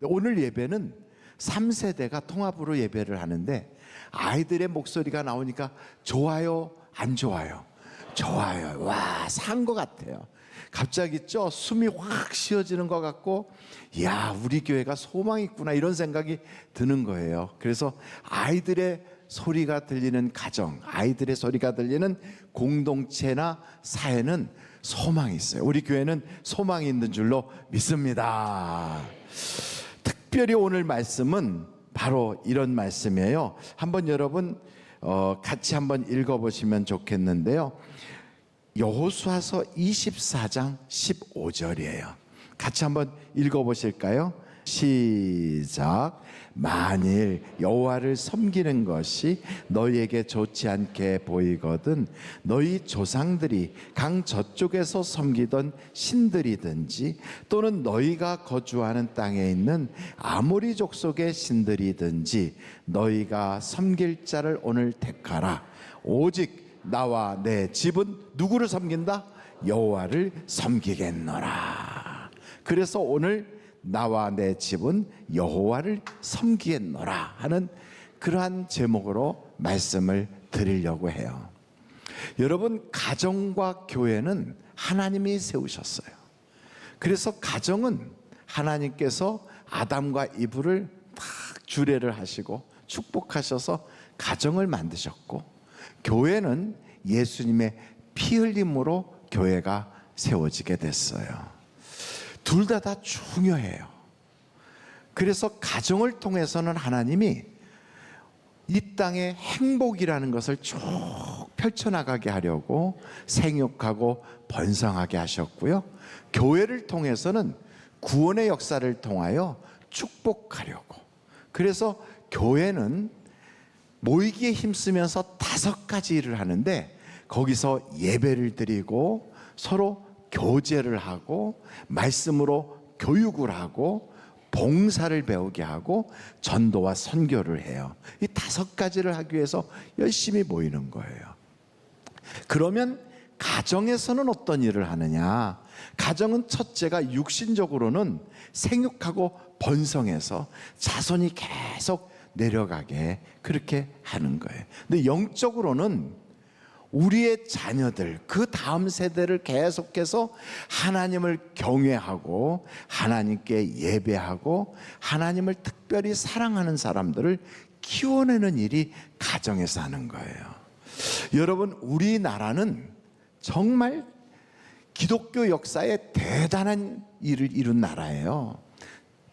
오늘 예배는 3세대가 통합으로 예배를 하는데 아이들의 목소리가 나오니까 좋아요, 안 좋아요? 좋아요. 와, 산 것 같아요. 갑자기 숨이 확 쉬어지는 것 같고, 야, 우리 교회가 소망이 있구나, 이런 생각이 드는 거예요. 그래서 아이들의 소리가 들리는 가정, 아이들의 소리가 들리는 공동체나 사회는 소망이 있어요. 우리 교회는 소망이 있는 줄로 믿습니다. 특별히 오늘 말씀은 바로 이런 말씀이에요. 한번 여러분 같이 한번 읽어보시면 좋겠는데요. 여호수아서 24장 15절이에요. 같이 한번 읽어보실까요? 시작. 만일 여호와를 섬기는 것이 너희에게 좋지 않게 보이거든 너희 조상들이 강 저쪽에서 섬기던 신들이든지 또는 너희가 거주하는 땅에 있는 아모리 족속의 신들이든지 너희가 섬길 자를 오늘 택하라. 오직 나와 내 집은 누구를 섬긴다? 여호와를 섬기겠노라. 그래서 오늘 나와 내 집은 여호와를 섬기겠노라 하는 그러한 제목으로 말씀을 드리려고 해요. 여러분, 가정과 교회는 하나님이 세우셨어요. 그래서 가정은 하나님께서 아담과 이브를 딱 주례를 하시고 축복하셔서 가정을 만드셨고, 교회는 예수님의 피 흘림으로 교회가 세워지게 됐어요. 둘 다 중요해요. 그래서 가정을 통해서는 하나님이 이 땅의 행복이라는 것을 쭉 펼쳐나가게 하려고 생육하고 번성하게 하셨고요. 교회를 통해서는 구원의 역사를 통하여 축복하려고. 그래서 교회는 모이기에 힘쓰면서 5가지 일을 하는데, 거기서 예배를 드리고 서로 교제를 하고 말씀으로 교육을 하고 봉사를 배우게 하고 전도와 선교를 해요. 이 5가지를 하기 위해서 열심히 모이는 거예요. 그러면 가정에서는 어떤 일을 하느냐? 가정은 첫째가 육신적으로는 생육하고 번성해서 자손이 계속 내려가게 그렇게 하는 거예요. 근데 영적으로는 우리의 자녀들, 그 다음 세대를 계속해서 하나님을 경외하고 하나님께 예배하고 하나님을 특별히 사랑하는 사람들을 키워내는 일이 가정에서 하는 거예요. 여러분, 우리나라는 정말 기독교 역사에 대단한 일을 이룬 나라예요.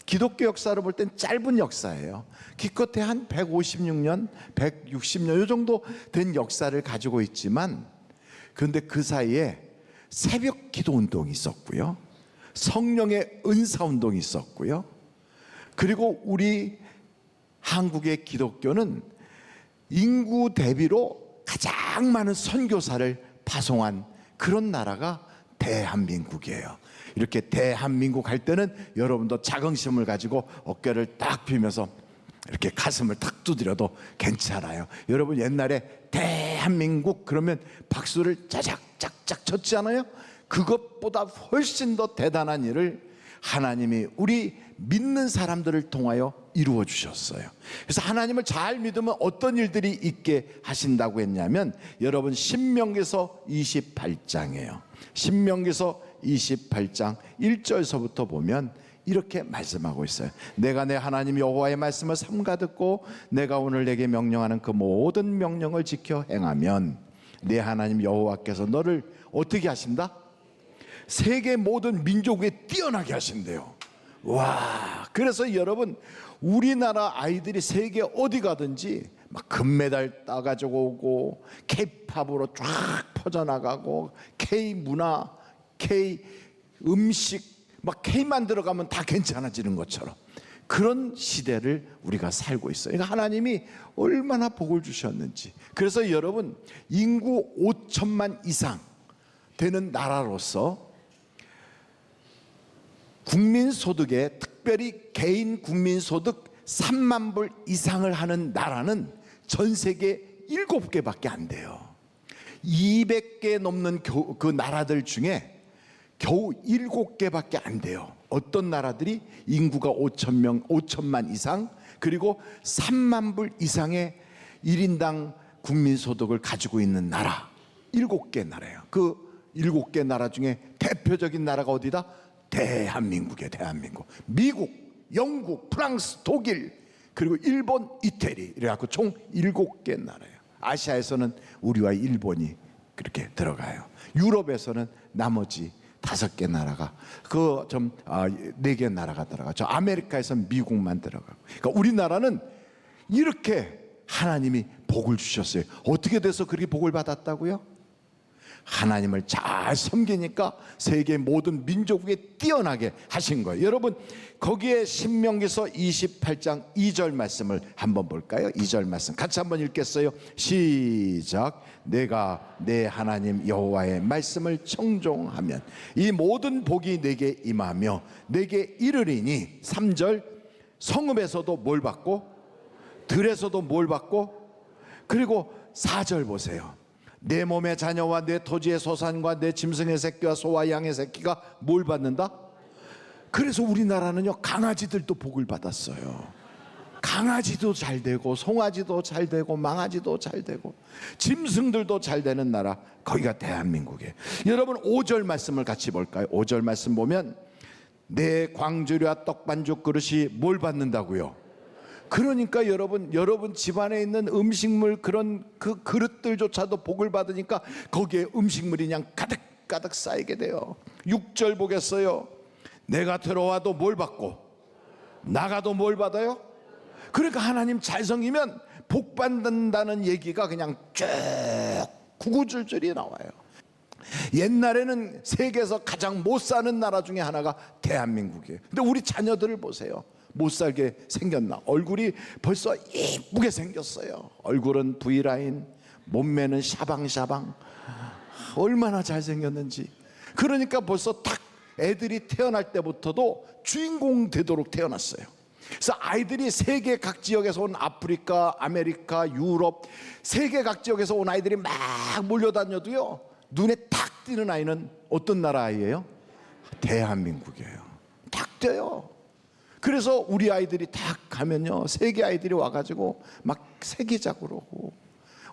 기독교 역사로 볼 땐 짧은 역사예요. 기껏해 한 156년, 160년 이 정도 된 역사를 가지고 있지만, 그런데 그 사이에 새벽 기도 운동이 있었고요, 성령의 은사 운동이 있었고요, 그리고 우리 한국의 기독교는 인구 대비로 가장 많은 선교사를 파송한 그런 나라가 대한민국이에요. 이렇게 대한민국 할 때는 여러분도 자긍심을 가지고 어깨를 딱 펴면서 이렇게 가슴을 탁 두드려도 괜찮아요. 여러분, 옛날에 대한민국 그러면 박수를 짜작짝짝 쳤지 않아요? 그것보다 훨씬 더 대단한 일을 하나님이 우리 믿는 사람들을 통하여 이루어 주셨어요. 그래서 하나님을 잘 믿으면 어떤 일들이 있게 하신다고 했냐면, 여러분, 신명기서 28장이에요 신명기서 28장 1절서부터 보면 이렇게 말씀하고 있어요. 내가 내 하나님 여호와의 말씀을 삼가 듣고 내가 오늘 내게 명령하는 그 모든 명령을 지켜 행하면 내 하나님 여호와께서 너를 어떻게 하신다? 세계 모든 민족 위에 뛰어나게 하신대요. 와, 그래서 여러분, 우리나라 아이들이 세계 어디 가든지 막 금메달 따가지고 오고 K-팝으로 쫙 퍼져나가고 K-문화, K-음식, 막 K만 들어가면 다 괜찮아지는 것처럼 그런 시대를 우리가 살고 있어요. 그러니까 하나님이 얼마나 복을 주셨는지. 그래서 여러분, 인구 5천만 이상 되는 나라로서 국민소득에 특별히 개인 국민소득 3만 불 이상을 하는 나라는 전 세계 7개밖에 안 돼요. 200개 넘는 그 나라들 중에 겨우 7개밖에 안 돼요. 어떤 나라들이 인구가 5천만 이상, 그리고 3만 불 이상의 1인당 국민소득을 가지고 있는 나라, 7개 나라예요. 그 7개 나라 중에 대표적인 나라가 어디다? 대한민국이에요. 대한민국. 미국, 영국, 프랑스, 독일, 그리고 일본, 이태리, 이래갖고 총 7개 나라예요. 아시아에서는 우리와 일본이 그렇게 들어가요. 유럽에서는 나머지 5개 나라가, 4개 나라가 들어가죠. 아메리카에서는 미국만 들어가고. 그러니까 우리나라는 이렇게 하나님이 복을 주셨어요. 어떻게 돼서 그렇게 복을 받았다고요? 하나님을 잘 섬기니까 세계 모든 민족에게 뛰어나게 하신 거예요. 여러분, 거기에 신명기서 28장 2절 말씀을 한번 볼까요? 2절 말씀 같이 한번 읽겠어요. 시작. 내가 내 하나님 여호와의 말씀을 청종하면 이 모든 복이 내게 임하며 내게 이르리니. 3절. 성읍에서도 뭘 받고, 들에서도 뭘 받고, 그리고 4절 보세요. 내 몸의 자녀와 내 토지의 소산과 내 짐승의 새끼와 소와 양의 새끼가 뭘 받는다? 그래서 우리나라는요, 강아지들도 복을 받았어요. 강아지도 잘 되고, 송아지도 잘 되고, 망아지도 잘 되고, 짐승들도 잘 되는 나라, 거기가 대한민국이에요. 여러분, 5절 말씀을 같이 볼까요? 5절 말씀 보면 내 광주리와 떡반죽 그릇이 뭘 받는다고요? 그러니까 여러분 집안에 있는 음식물, 그런 그 그릇들조차도 복을 받으니까 거기에 음식물이 그냥 가득가득 쌓이게 돼요. 6절 보겠어요. 내가 들어와도 뭘 받고 나가도 뭘 받아요? 그러니까 하나님 잘 섬기면 복 받는다는 얘기가 그냥 쭉 구구절절이 나와요. 옛날에는 세계에서 가장 못 사는 나라 중에 하나가 대한민국이에요. 근데 우리 자녀들을 보세요. 못 살게 생겼나? 얼굴이 벌써 이쁘게 생겼어요. 얼굴은 V라인, 몸매는 샤방샤방. 얼마나 잘생겼는지. 그러니까 벌써 딱 애들이 태어날 때부터도 주인공 되도록 태어났어요. 그래서 아이들이 세계 각 지역에서 온, 아프리카, 아메리카, 유럽, 세계 각 지역에서 온 아이들이 막 몰려다녀도요, 눈에 탁 띄는 아이는 어떤 나라 아이예요? 대한민국이에요. 탁 띄어요. 그래서 우리 아이들이 딱 가면요, 세계 아이들이 와가지고 막 새기자고 그러고,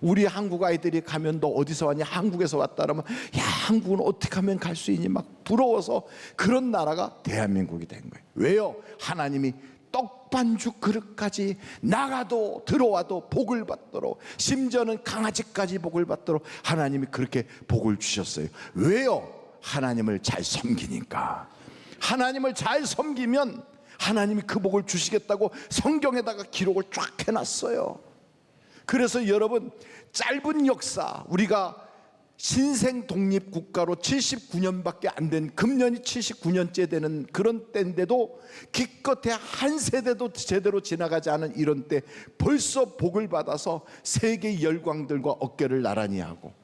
우리 한국 아이들이 가면 너 어디서 왔냐? 한국에서 왔다 그러면 야, 한국은 어떻게 하면 갈 수 있니? 막 부러워서. 그런 나라가 대한민국이 된 거예요. 왜요? 하나님이 떡반죽 그릇까지 나가도 들어와도 복을 받도록, 심지어는 강아지까지 복을 받도록 하나님이 그렇게 복을 주셨어요. 왜요? 하나님을 잘 섬기니까. 하나님을 잘 섬기면 하나님이 그 복을 주시겠다고 성경에다가 기록을 쫙 해놨어요. 그래서 여러분, 짧은 역사, 우리가 신생 독립국가로 79년밖에 안 된, 금년이 79년째 되는 그런 때인데도 기껏해 한 세대도 제대로 지나가지 않은 이런 때 벌써 복을 받아서 세계 열광들과 어깨를 나란히 하고,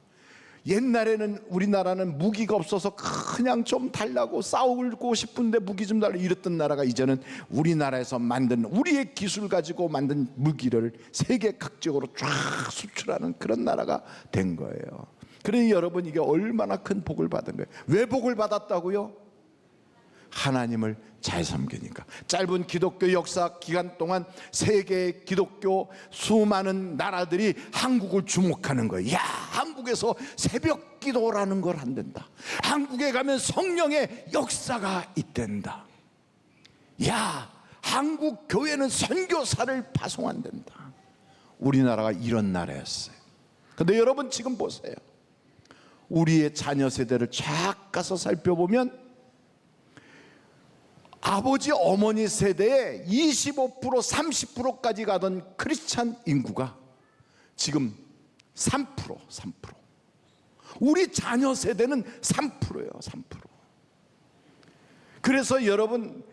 옛날에는 우리나라는 무기가 없어서 그냥 좀 달라고 싸우고 싶은데 무기 좀 달라 이랬던 나라가 이제는 우리나라에서 만든, 우리의 기술 가지고 만든 무기를 세계 각지역으로 쫙 수출하는 그런 나라가 된 거예요. 그러니 여러분, 이게 얼마나 큰 복을 받은 거예요. 왜 복을 받았다고요? 하나님을 잘 섬기니까. 짧은 기독교 역사 기간 동안 세계 기독교 수많은 나라들이 한국을 주목하는 거예요. 야, 한국에서 새벽 기도라는 걸 한댄다. 한국에 가면 성령의 역사가 있댄다. 야, 한국 교회는 선교사를 파송한댄다. 우리나라가 이런 나라였어요. 근데 여러분 지금 보세요. 우리의 자녀 세대를 쫙 가서 살펴보면 아버지 어머니 세대에 25% 30%까지 가던 크리스찬 인구가 지금 3%. 우리 자녀 세대는 3%예요. 3%. 그래서 여러분,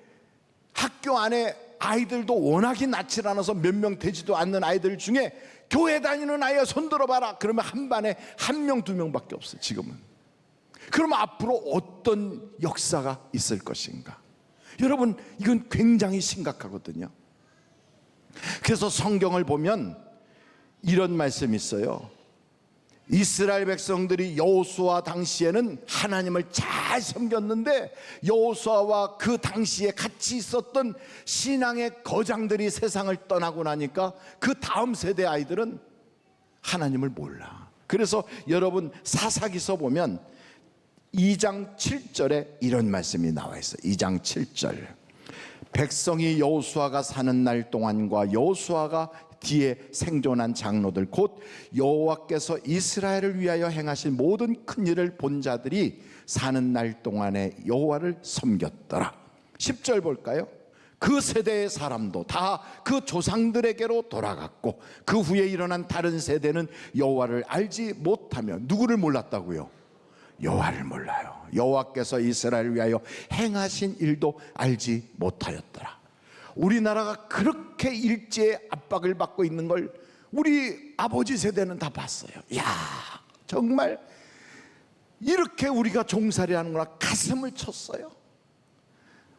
학교 안에 아이들도 워낙이 낳질 않아서 몇 명 되지도 않는 아이들 중에 교회 다니는 아이가 손 들어봐라 그러면 한 반에 1명 2명밖에 없어요. 지금은. 그러면 앞으로 어떤 역사가 있을 것인가? 여러분, 이건 굉장히 심각하거든요. 그래서 성경을 보면 이런 말씀이 있어요. 이스라엘 백성들이 여호수아 당시에는 하나님을 잘 섬겼는데, 여호수아와 그 당시에 같이 있었던 신앙의 거장들이 세상을 떠나고 나니까 그 다음 세대 아이들은 하나님을 몰라. 그래서 여러분 사사기서 보면 2장 7절에 이런 말씀이 나와 있어요. 2장 7절. 백성이 여호수아가 사는 날 동안과 여호수아가 뒤에 생존한 장로들 곧 여호와께서 이스라엘을 위하여 행하신 모든 큰 일을 본 자들이 사는 날 동안에 여호와를 섬겼더라. 10절 볼까요? 그 세대의 사람도 다 그 조상들에게로 돌아갔고 그 후에 일어난 다른 세대는 여호와를 알지 못하며, 누구를 몰랐다고요? 여호와를 몰라요. 여호와께서 이스라엘을 위하여 행하신 일도 알지 못하였더라. 우리나라가 그렇게 일제의 압박을 받고 있는 걸 우리 아버지 세대는 다 봤어요. 야, 정말 이렇게 우리가 종살이 하는구나 가슴을 쳤어요.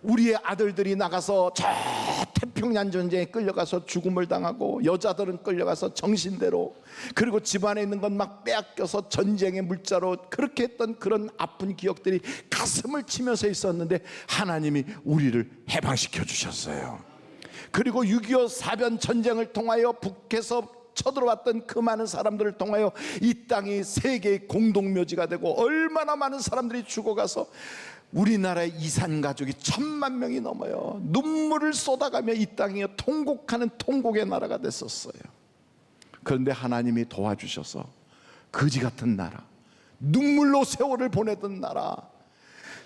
우리의 아들들이 나가서 저 태평양 전쟁에 끌려가서 죽음을 당하고, 여자들은 끌려가서 정신대로, 그리고 집안에 있는 건 막 빼앗겨서 전쟁의 물자로 그렇게 했던 그런 아픈 기억들이 가슴을 치면서 있었는데 하나님이 우리를 해방시켜 주셨어요. 그리고 6.25 사변 전쟁을 통하여 북에서 쳐들어왔던 그 많은 사람들을 통하여 이 땅이 세계의 공동묘지가 되고, 얼마나 많은 사람들이 죽어가서 우리나라의 이산 가족이 1000만 명이 넘어요. 눈물을 쏟아가며 이 땅이 통곡하는 통곡의 나라가 됐었어요. 그런데 하나님이 도와주셔서 거지 같은 나라, 눈물로 세월을 보내던 나라,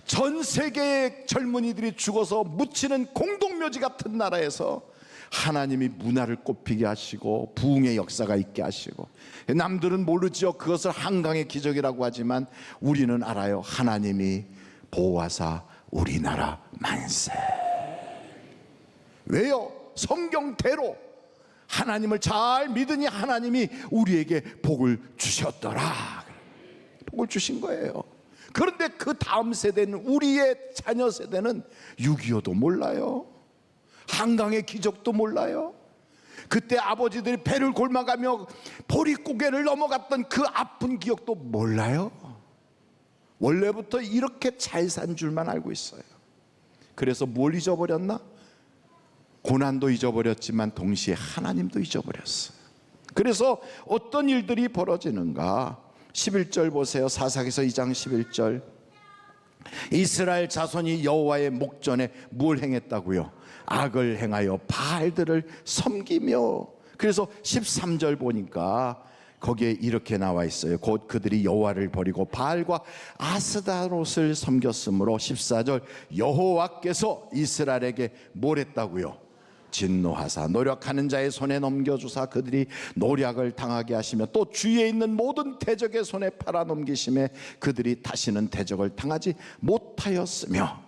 전 세계의 젊은이들이 죽어서 묻히는 공동묘지 같은 나라에서 하나님이 문화를 꽃피게 하시고 부흥의 역사가 있게 하시고, 남들은 모르죠. 그것을 한강의 기적이라고 하지만 우리는 알아요. 하나님이 보호하사 우리나라 만세. 왜요? 성경대로 하나님을 잘 믿으니 하나님이 우리에게 복을 주셨더라. 복을 주신 거예요. 그런데 그 다음 세대는, 우리의 자녀 세대는 6.25도 몰라요. 한강의 기적도 몰라요. 그때 아버지들이 배를 골마가며 보릿고개를 넘어갔던 그 아픈 기억도 몰라요. 원래부터 이렇게 잘 산 줄만 알고 있어요. 그래서 뭘 잊어버렸나? 고난도 잊어버렸지만 동시에 하나님도 잊어버렸어요. 그래서 어떤 일들이 벌어지는가? 11절 보세요. 사사기서 2장 11절. 이스라엘 자손이 여호와의 목전에 뭘 행했다고요? 악을 행하여 바알들을 섬기며. 그래서 13절 보니까 거기에 이렇게 나와 있어요. 곧 그들이 여호와를 버리고 바알과 아스다롯을 섬겼으므로 14절 여호와께서 이스라엘에게 뭘 했다고요? 진노하사 노력하는 자의 손에 넘겨주사 그들이 노략을 당하게 하시며, 또 주위에 있는 모든 대적의 손에 팔아넘기심에 그들이 다시는 대적을 당하지 못하였으며.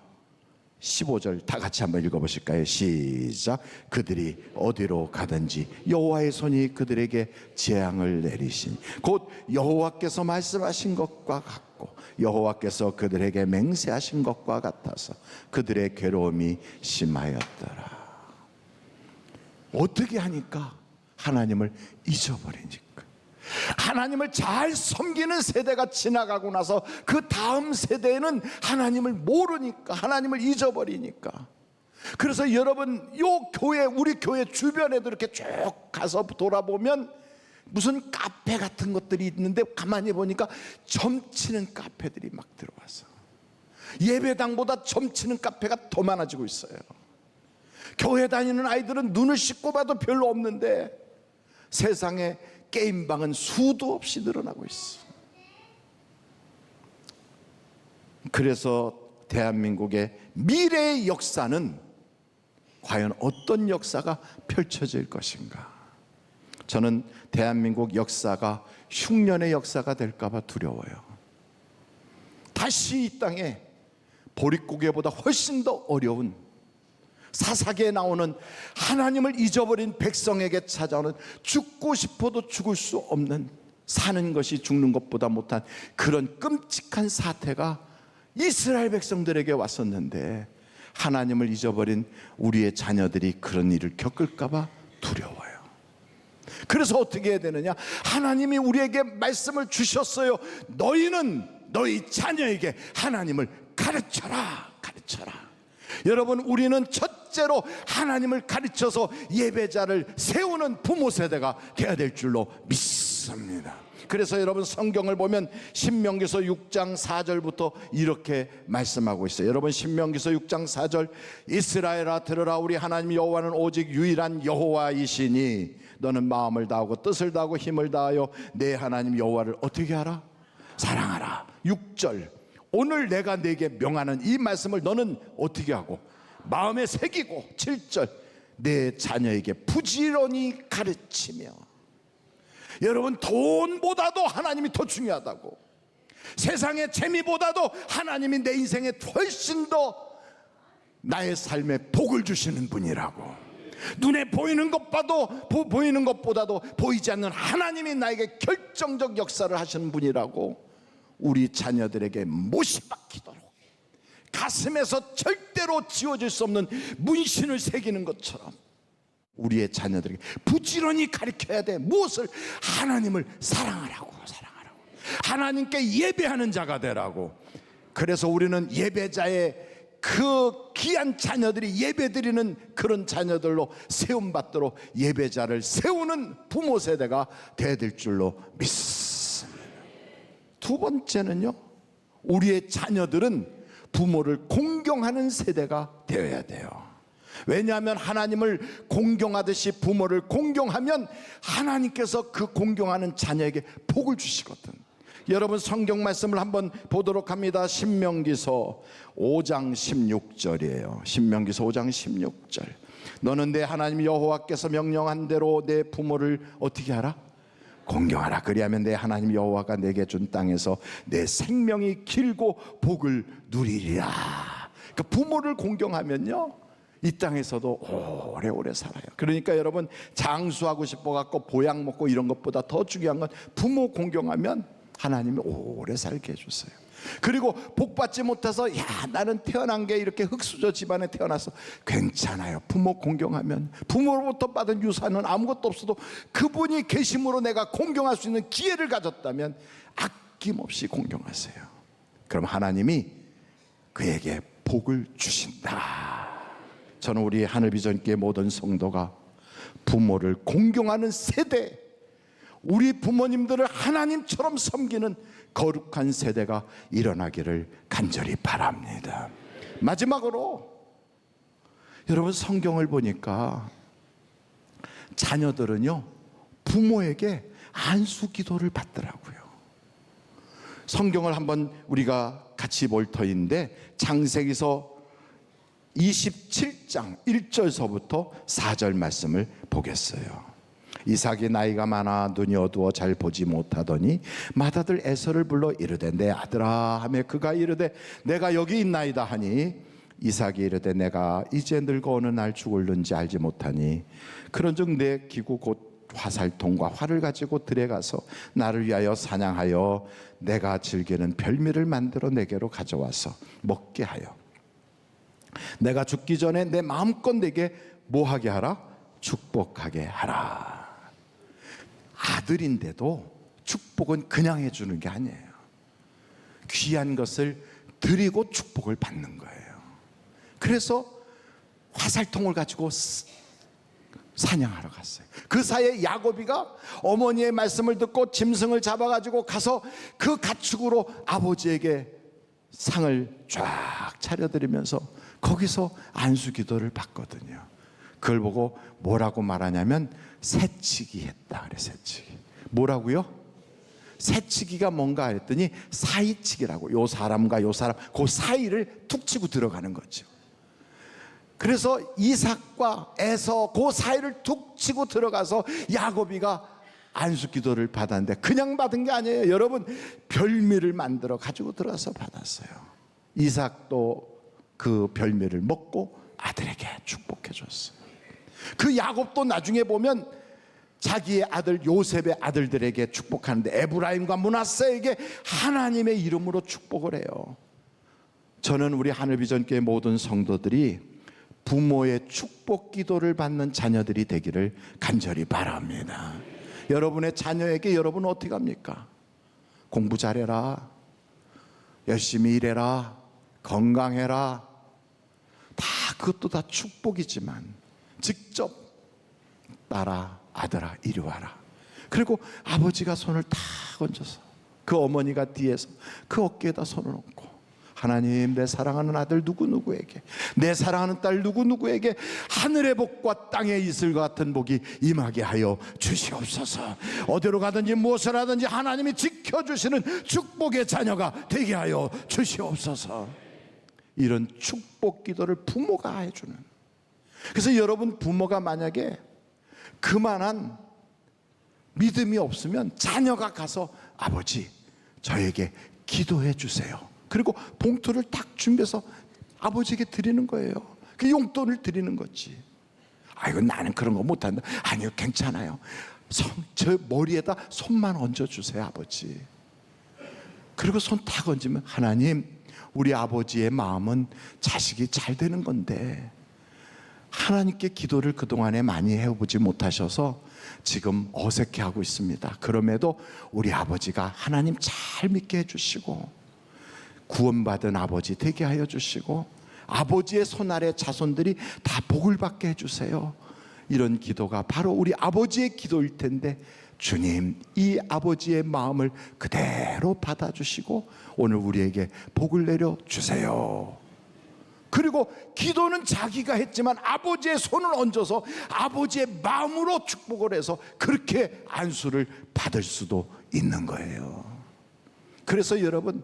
15절 다 같이 한번 읽어보실까요? 시작. 그들이 어디로 가든지 여호와의 손이 그들에게 재앙을 내리시니 곧 여호와께서 말씀하신 것과 같고 여호와께서 그들에게 맹세하신 것과 같아서 그들의 괴로움이 심하였더라. 어떻게 하니까? 하나님을 잊어버리니까. 하나님을 잘 섬기는 세대가 지나가고 나서 그 다음 세대는 하나님을 모르니까, 하나님을 잊어버리니까. 그래서 여러분, 요 교회, 우리 교회 주변에도 이렇게 쭉 가서 돌아보면 무슨 카페 같은 것들이 있는데 가만히 보니까 점치는 카페들이 막 들어와서 예배당보다 점치는 카페가 더 많아지고 있어요. 교회 다니는 아이들은 눈을 씻고 봐도 별로 없는데 세상에 게임방은 수도 없이 늘어나고 있어. 그래서 대한민국의 미래의 역사는 과연 어떤 역사가 펼쳐질 것인가? 저는 대한민국 역사가 흉년의 역사가 될까 봐 두려워요. 다시 이 땅에 보릿고개보다 훨씬 더 어려운, 사사기에 나오는 하나님을 잊어버린 백성에게 찾아오는 죽고 싶어도 죽을 수 없는, 사는 것이 죽는 것보다 못한 그런 끔찍한 사태가 이스라엘 백성들에게 왔었는데, 하나님을 잊어버린 우리의 자녀들이 그런 일을 겪을까 봐 두려워요. 그래서 어떻게 해야 되느냐? 하나님이 우리에게 말씀을 주셨어요. 너희는 너희 자녀에게 하나님을 가르쳐라. 여러분, 우리는 첫째로 하나님을 가르쳐서 예배자를 세우는 부모 세대가 되어야 될 줄로 믿습니다. 그래서 여러분, 성경을 보면 신명기서 6장 4절부터 이렇게 말씀하고 있어요. 여러분, 신명기서 6장 4절, 이스라엘아 들으라. 우리 하나님 여호와는 오직 유일한 여호와이시니 너는 마음을 다하고 뜻을 다하고 힘을 다하여 내 하나님 여호와를 어떻게 하라? 사랑하라. 6절, 오늘 내가 네게 명하는 이 말씀을 너는 어떻게 하고 마음에 새기고. 7절, 내 자녀에게 부지런히 가르치며. 여러분, 돈보다도 하나님이 더 중요하다고, 세상의 재미보다도 하나님이 내 인생에 훨씬 더 나의 삶에 복을 주시는 분이라고. 눈에 보이는 것보다도 보이지 않는 하나님이 나에게 결정적 역사를 하시는 분이라고. 우리 자녀들에게 못이 박히도록 가슴에서 절대로 지워질 수 없는 문신을 새기는 것처럼 우리의 자녀들에게 부지런히 가르쳐야 돼. 무엇을? 하나님을 사랑하라고. 하나님께 예배하는 자가 되라고. 그래서 우리는 예배자의 그 귀한 자녀들이 예배드리는 그런 자녀들로 세움받도록 예배자를 세우는 부모 세대가 되어야 될 줄로 믿습니다. 두 번째는요, 우리의 자녀들은 부모를 공경하는 세대가 되어야 돼요. 왜냐하면 하나님을 공경하듯이 부모를 공경하면 하나님께서 그 공경하는 자녀에게 복을 주시거든. 여러분, 성경 말씀을 한번 보도록 합니다. 신명기서 5장 16절이에요. 신명기서 5장 16절, 너는 내 하나님 여호와께서 명령한 대로 내 부모를 어떻게 하라? 공경하라. 그리하면 내 하나님 여호와가 내게 준 땅에서 내 생명이 길고 복을 누리리라. 그러니까 부모를 공경하면요, 이 땅에서도 오래오래 살아요. 그러니까 여러분, 장수하고 싶어갖고 보약 먹고 이런 것보다 더 중요한 건 부모 공경하면 하나님이 오래 살게 해주세요. 그리고 복받지 못해서 나는 태어난 게 이렇게 흙수저 집안에 태어나서 괜찮아요. 부모 공경하면, 부모로부터 받은 유산은 아무것도 없어도 그분이 계심으로 내가 공경할 수 있는 기회를 가졌다면 아낌없이 공경하세요. 그럼 하나님이 그에게 복을 주신다. 저는 우리 하늘비전교회 모든 성도가 부모를 공경하는 세대, 우리 부모님들을 하나님처럼 섬기는 거룩한 세대가 일어나기를 간절히 바랍니다. 마지막으로 여러분, 성경을 보니까 자녀들은요, 부모에게 안수 기도를 받더라고요. 성경을 한번 우리가 같이 볼 터인데 창세기서 27장 1절서부터 4절 말씀을 보겠어요. 이삭이 나이가 많아 눈이 어두워 잘 보지 못하더니 맏아들 에서를 불러 이르되 내 아들아 하매 그가 이르되 내가 여기 있나이다 하니 이삭이 이르되 내가 이제 늙어 어느 날 죽을는지 알지 못하니 그런즉 내 기구 곧 화살통과 활을 가지고 들에 가서 나를 위하여 사냥하여 내가 즐기는 별미를 만들어 내게로 가져와서 먹게 하여 내가 죽기 전에 내 마음껏 내게 뭐하게 하라? 축복하게 하라. 아들인데도 축복은 그냥 해주는 게 아니에요. 귀한 것을 드리고 축복을 받는 거예요. 그래서 화살통을 가지고 사냥하러 갔어요. 그 사이에 야곱이가 어머니의 말씀을 듣고 짐승을 잡아가지고 가서 그 가축으로 아버지에게 상을 쫙 차려드리면서 거기서 안수기도를 받거든요. 그걸 보고 뭐라고 말하냐면 새치기 했다 그래. 새치기. 뭐라고요? 새치기가 뭔가 했더니 사이치기라고. 요 사람과 요 사람 그 사이를 툭 치고 들어가는 거죠. 그래서 이삭과 에서 그 사이를 툭 치고 들어가서 야곱이가 안수기도를 받았는데 그냥 받은 게 아니에요. 여러분, 별미를 만들어 가지고 들어가서 받았어요. 이삭도 그 별미를 먹고 아들에게 축복해 줬어요. 그 야곱도 나중에 보면 자기의 아들 요셉의 아들들에게 축복하는데 에브라임과 므낫세에게 하나님의 이름으로 축복을 해요. 저는 우리 하늘비전교회 모든 성도들이 부모의 축복 기도를 받는 자녀들이 되기를 간절히 바랍니다. 여러분의 자녀에게 여러분은 어떻게 합니까? 공부 잘해라, 열심히 일해라, 건강해라. 다 그것도 다 축복이지만 직접 딸아, 아들아, 이리 와라. 그리고 아버지가 손을 탁 얹어서 그 어머니가 뒤에서 그 어깨에다 손을 얹고, 하나님, 내 사랑하는 아들 누구누구에게, 내 사랑하는 딸 누구누구에게 하늘의 복과 땅의 이슬과 같은 복이 임하게 하여 주시옵소서. 어디로 가든지 무엇을 하든지 하나님이 지켜주시는 축복의 자녀가 되게 하여 주시옵소서. 이런 축복 기도를 부모가 해주는. 그래서 여러분 부모가 만약에 그만한 믿음이 없으면 자녀가 가서 아버지, 저에게 기도해 주세요. 그리고 봉투를 딱 준비해서 아버지에게 드리는 거예요. 그 용돈을 드리는 거지. 아이고, 나는 그런 거 못한다. 아니요, 괜찮아요. 저 머리에다 손만 얹어주세요, 아버지. 그리고 손 딱 얹으면, 하나님, 우리 아버지의 마음은 자식이 잘 되는 건데 하나님께 기도를 그동안에 많이 해보지 못하셔서 지금 어색해하고 있습니다. 그럼에도 우리 아버지가 하나님 잘 믿게 해주시고 구원받은 아버지 되게 하여 주시고 아버지의 손 아래 자손들이 다 복을 받게 해주세요. 이런 기도가 바로 우리 아버지의 기도일 텐데, 주님, 이 아버지의 마음을 그대로 받아주시고 오늘 우리에게 복을 내려주세요. 그리고 기도는 자기가 했지만 아버지의 손을 얹어서 아버지의 마음으로 축복을 해서 그렇게 안수를 받을 수도 있는 거예요. 그래서 여러분,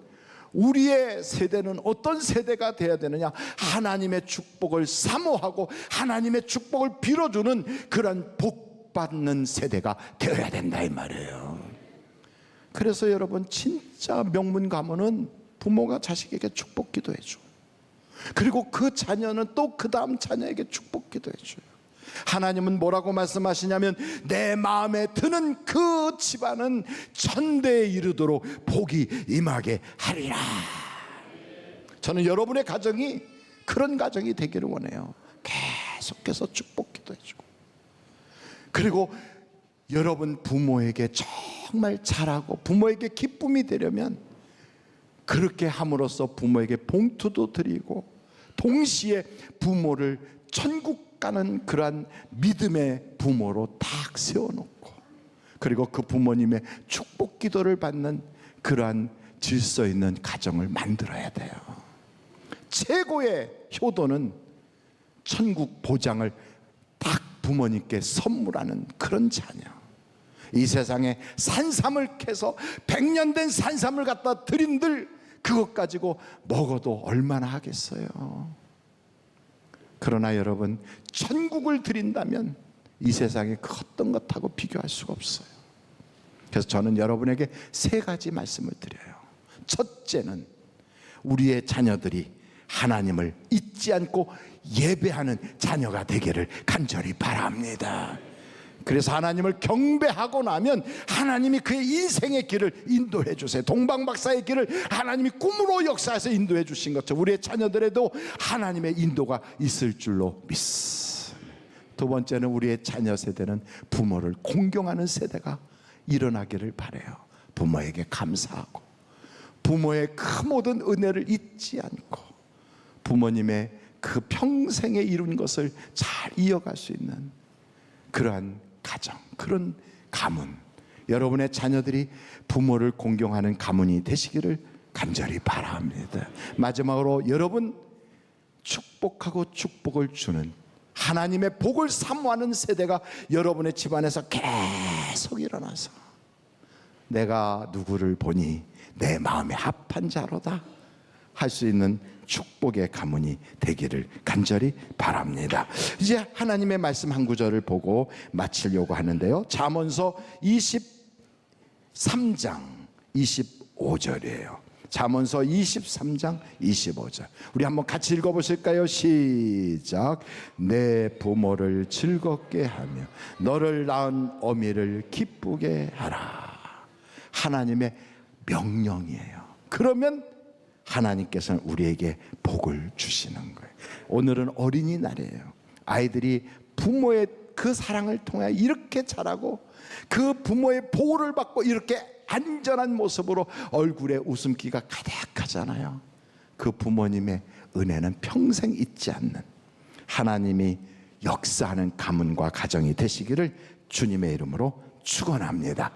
우리의 세대는 어떤 세대가 되어야 되느냐? 하나님의 축복을 사모하고 하나님의 축복을 빌어주는 그런 복받는 세대가 되어야 된다, 이 말이에요. 그래서 여러분, 진짜 명문 가문은 부모가 자식에게 축복 기도해줘. 그리고 그 자녀는 또 그 다음 자녀에게 축복 기도해줘요. 하나님은 뭐라고 말씀하시냐면, 내 마음에 드는 그 집안은 천대에 이르도록 복이 임하게 하리라. 저는 여러분의 가정이 그런 가정이 되기를 원해요. 계속해서 축복 기도해주고, 그리고 여러분 부모에게 정말 잘하고 부모에게 기쁨이 되려면 그렇게 함으로써 부모에게 봉투도 드리고 동시에 부모를 천국 가는 그러한 믿음의 부모로 딱 세워놓고, 그리고 그 부모님의 축복 기도를 받는 그러한 질서 있는 가정을 만들어야 돼요. 최고의 효도는 천국 보장을 딱 부모님께 선물하는 그런 자녀. 이 세상에 산삼을 캐서 100년 된 산삼을 갖다 드린들 그것 가지고 먹어도 얼마나 하겠어요. 그러나 여러분, 천국을 드린다면 이 세상에 그 어떤 것하고 비교할 수가 없어요. 그래서 저는 여러분에게 3가지 말씀을 드려요. 첫째는 우리의 자녀들이 하나님을 잊지 않고 예배하는 자녀가 되기를 간절히 바랍니다. 그래서 하나님을 경배하고 나면 하나님이 그의 인생의 길을 인도해 주세요. 동방박사의 길을 하나님이 꿈으로 역사해서 인도해 주신 것처럼 우리의 자녀들에도 하나님의 인도가 있을 줄로 믿습니다. 두 번째는 우리의 자녀 세대는 부모를 공경하는 세대가 일어나기를 바라요. 부모에게 감사하고 부모의 그 모든 은혜를 잊지 않고 부모님의 그 평생에 이룬 것을 잘 이어갈 수 있는 그러한 가정, 그런 가문, 여러분의 자녀들이 부모를 공경하는 가문이 되시기를 간절히 바랍니다. 마지막으로, 여러분 축복하고 축복을 주는 하나님의 복을 사모하는 세대가 여러분의 집안에서 계속 일어나서 내가 누구를 보니 내 마음에 합한 자로다 할 수 있는 축복의 가문이 되기를 간절히 바랍니다. 이제 하나님의 말씀 한 구절을 보고 마치려고 하는데요, 잠언서 23장 25절이에요. 잠언서 23장 25절 우리 한번 같이 읽어보실까요? 시작. 내 부모를 즐겁게 하며 너를 낳은 어미를 기쁘게 하라. 하나님의 명령이에요. 그러면 하나님께서는 우리에게 복을 주시는 거예요. 오늘은 어린이날이에요. 아이들이 부모의 그 그 사랑을 통해 이렇게 자라고 그 부모의 보호를 받고 이렇게 안전한 모습으로 얼굴에 웃음기가 가득하잖아요. 그 부모님의 은혜는 평생 잊지 않는 하나님이 역사하는 가문과 가정이 되시기를 주님의 이름으로 축원합니다.